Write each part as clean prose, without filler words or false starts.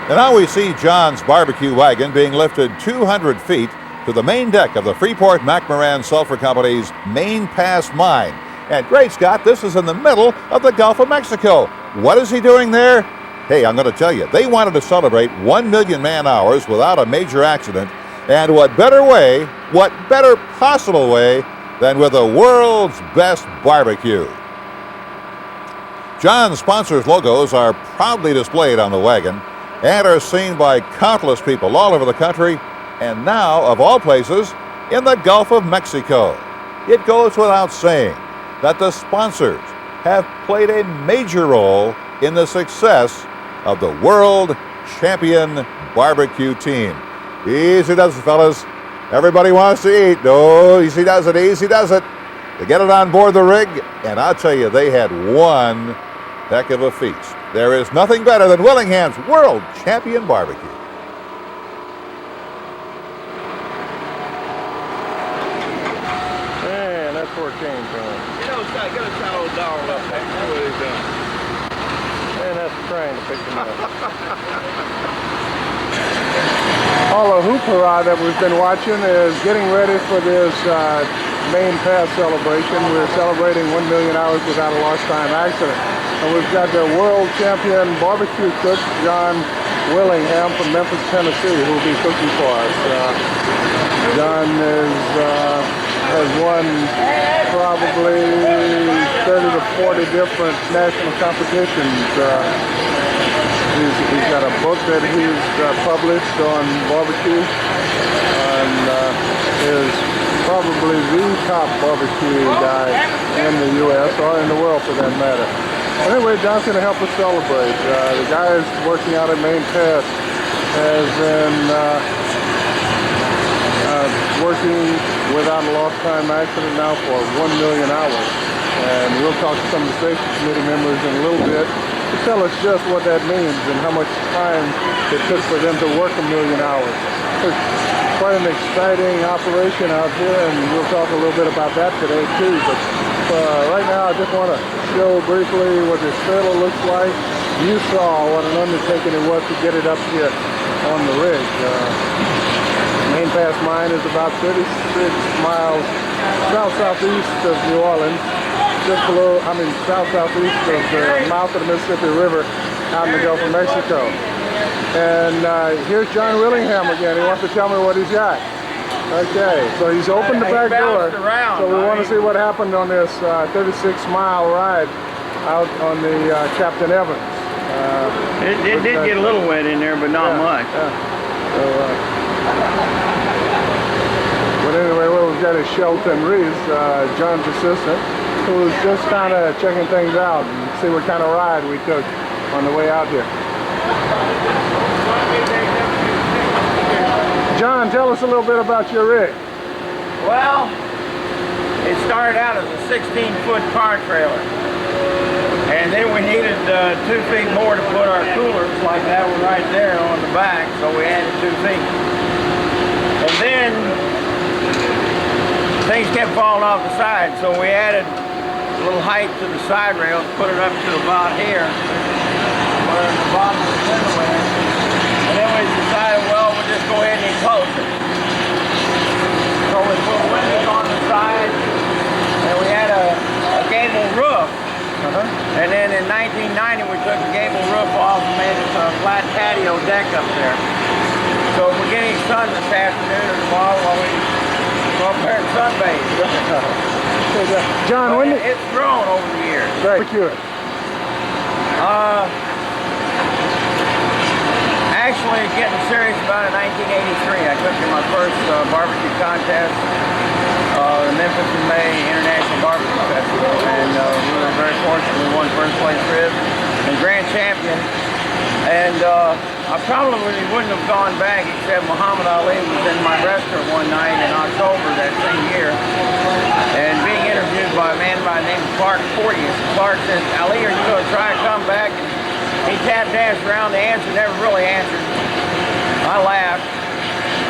And now we see John's barbecue wagon being lifted 200 feet to the main deck of the Freeport-McMoRan Sulphur Company's Main Pass mine. And great Scott, this is in the middle of the Gulf of Mexico. What is he doing there? Hey, I'm going to tell you, they wanted to celebrate 1 million man-hours without a major accident. And what better possible way than with the world's best barbecue. John's sponsors' logos are proudly displayed on the wagon and are seen by countless people all over the country, and now, of all places, in the Gulf of Mexico. It goes without saying that the sponsors have played a major role in the success of the world champion barbecue team. Easy does it, fellas. Everybody wants to eat. No, easy does it, easy does it. To get it on board the rig, and I'll tell you, they had one heck of a feast. There is nothing better than Willingham'S World Champion Barbecue. Man, that's where it came from. You know, it's got a old dog up there. That's what he's doing. Man, that's the train to pick them up. All the hoopla that we've been watching is getting ready for this Main Pass celebration. We're celebrating 1 million hours without a lost time accident. And we've got the world champion barbecue cook, John Willingham from Memphis, Tennessee, who will be cooking for us. John has won probably 30 to 40 different national competitions. He's got a book that he's published on barbecue, and is probably the top barbecue guy in the U.S. or in the world for that matter. Anyway, John's going to help us celebrate. The guys working out at Main Pass has been working without a lost time accident now for 1 million hours. And we'll talk to some of the safety committee members in a little bit to tell us just what that means and how much time it took for them to work 1 million hours. It's quite an exciting operation out here, and we'll talk a little bit about that today too. But right now I just want to show briefly what this trailer looks like. You saw what an undertaking it was to get it up here on the rig. Main Pass Mine is about 36 miles south-southeast of New Orleans, just below, south-southeast of the mouth of the Mississippi River out in the Gulf of Mexico. And here's John Willingham again. He wants to tell me what he's got. Okay, so he's opened the back door. So we want to see what happened on this 36-mile ride out on the Captain Evans. It did get a little wet in there, but not much. Yeah. So, but anyway, what we've got is Shelton Reese, John's assistant, who's just kind of checking things out and see what kind of ride we took on the way out here. John, tell us a little bit about your rig. Well, it started out as a 16-foot car trailer. And then we needed 2 feet more to put our coolers like that one right there on the back, so we added 2 feet. And then things kept falling off the side, so we added a little height to the side rails, put it up to about here, where the bottom of the fender went. And then we decided, well, we'll just go ahead and enclose it. So we put windows on the side, and we had a gable roof. And then in 1990, we took the gable roof off and made it a flat patio deck up there. So if we're getting sun this afternoon or tomorrow, while we go up there and sunbathe. John, when it's grown over the years. Barbecue it. Actually, getting serious about it in 1983. I took to my first barbecue contest, the Memphis in May International Barbecue Festival, and we were very fortunate. We won first place ribs and grand champion. And I probably wouldn't have gone back except Muhammad Ali was in my restaurant one night in October that same year, and being interviewed by a man by the name of Clark Porteous. Clark said, "Ali, are you going to try to come back?" And he tap-danced around. The answer never really answered. I laughed.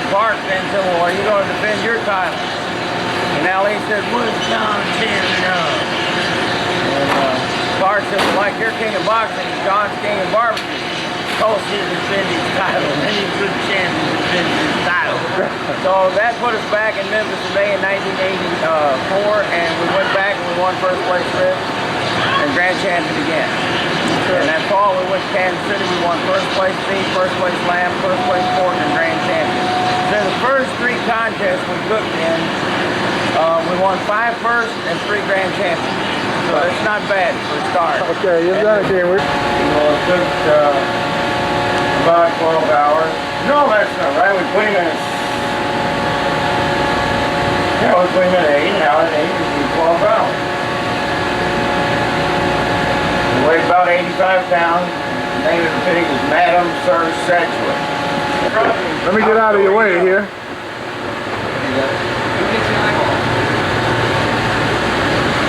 Clark then said, "Well, are you going to defend your title?" And Ali said, "What's John tearing up?" And Clark said, "Well, like you're king of boxing, John's king of barbecue." course, he defended his title, and he was the champion defending his title. So that put us back in Memphis in May in 1984, and we went back and we won first place trip and grand champion again. And that fall we went to Kansas City, we won first place beef, first place lamb, first place pork, and grand champion. So the first 3 contests we cooked in, we won 5 first and 3 grand champions. So it's not bad for a start. Okay, you've done it, Ken. Well, it took about 12 hours. No, that's not right. We put him in yeah, we put him in 8 hours, 8 is 12 hours. He weighed about 85 pounds. The name of the pig is Madam Sir Sedgwick. Let me get out of your way here.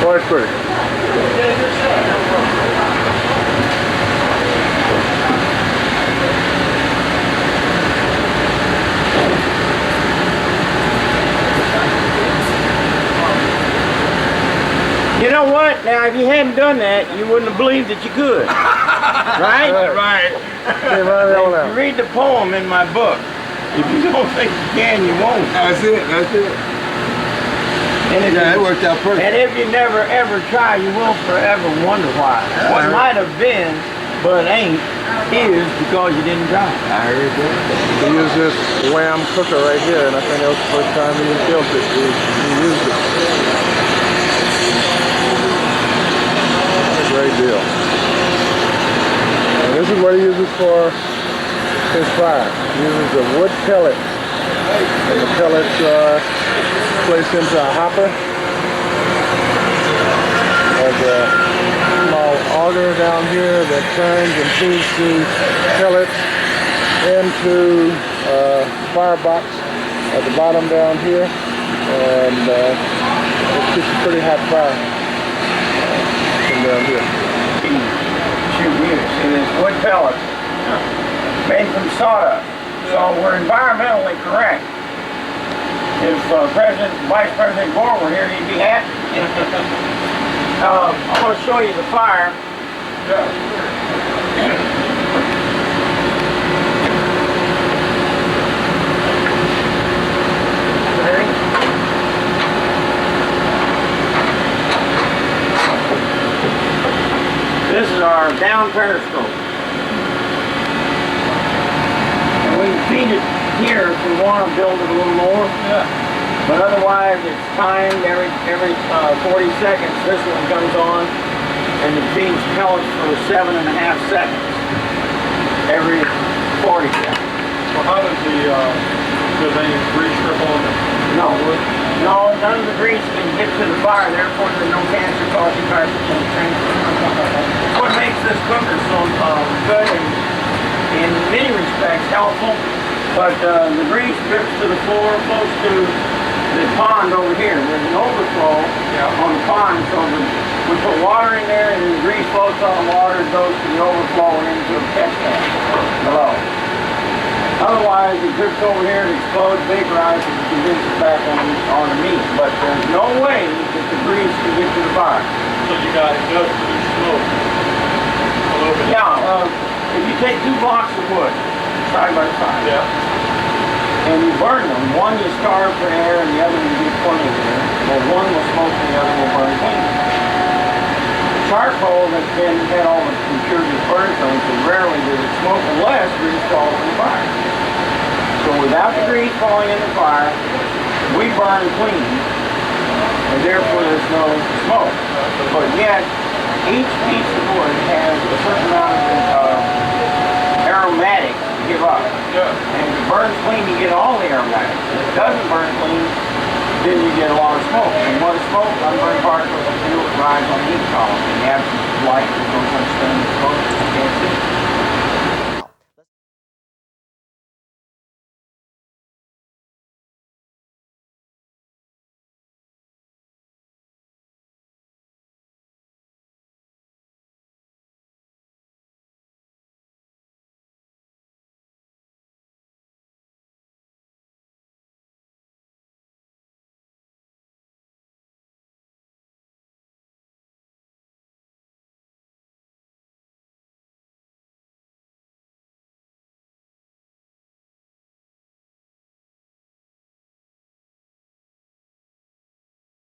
Boy, it's pretty. You know what? Now, if you hadn't done that, you wouldn't have believed that you could. Right? Right. You read the poem in my book. If you don't think you can, you won't. That's it. That's it. And Yeah, it worked out perfect. And if you never ever try, you will forever wonder why. What might have been, but ain't, is because you didn't try. I heard that. He used this Wham cooker right here, and I think that was the first time he built it. He used it. Great deal. And this is what he uses for his fire. He uses the wood pellet. And the pellets placed into a hopper. There's a small auger down here that turns and feeds the pellets into a firebox at the bottom down here. And it keeps a pretty hot fire. Down here. It is wood pellets made from sawdust. So we're environmentally correct. If Vice President Gore were here, he'd be happy. I'm going to show you the fire. This is our down periscope. And we can feed it here if we want to build it a little more. Yeah. But otherwise it's timed every 40 seconds. This one comes on and it feeds pellets for 7.5 seconds. Every 40 seconds. Well, how does does any grease strip on it? No. No, none of the grease can get to the fire, therefore there's no cancer causing carcinogen. What makes this cooker so good and in many respects helpful, but the grease drips to the floor close to the pond over here. There's an overflow on the pond, so we put water in there and the grease floats on the water, goes to the overflow and into a catch can below. Otherwise, it drips over here and explodes, vaporizes, and condenses back on the meat. But there's no way that the grease can get to the fire. So you got it just produce smoke a little bit. Yeah, if you take 2 blocks of wood, side by side, and you burn them, one you starve for air and the other you get plenty of air. Well, one will smoke and the other will burn clean. Charcoal has had all the impurities burned from it, so rarely does it smoke unless grease falls in the fire. So without the grease falling in the fire, we burn clean, and therefore there's no smoke. But yet, each piece of wood has a certain amount of aromatics to give up. And if it burns clean, you get all the aromatics. If it doesn't burn clean, then you get a lot of smoke. And what is smoke? Unburned particles of fuel that rise on the heat column. In the absence of light, there's no such thing as smoke. You can't see it.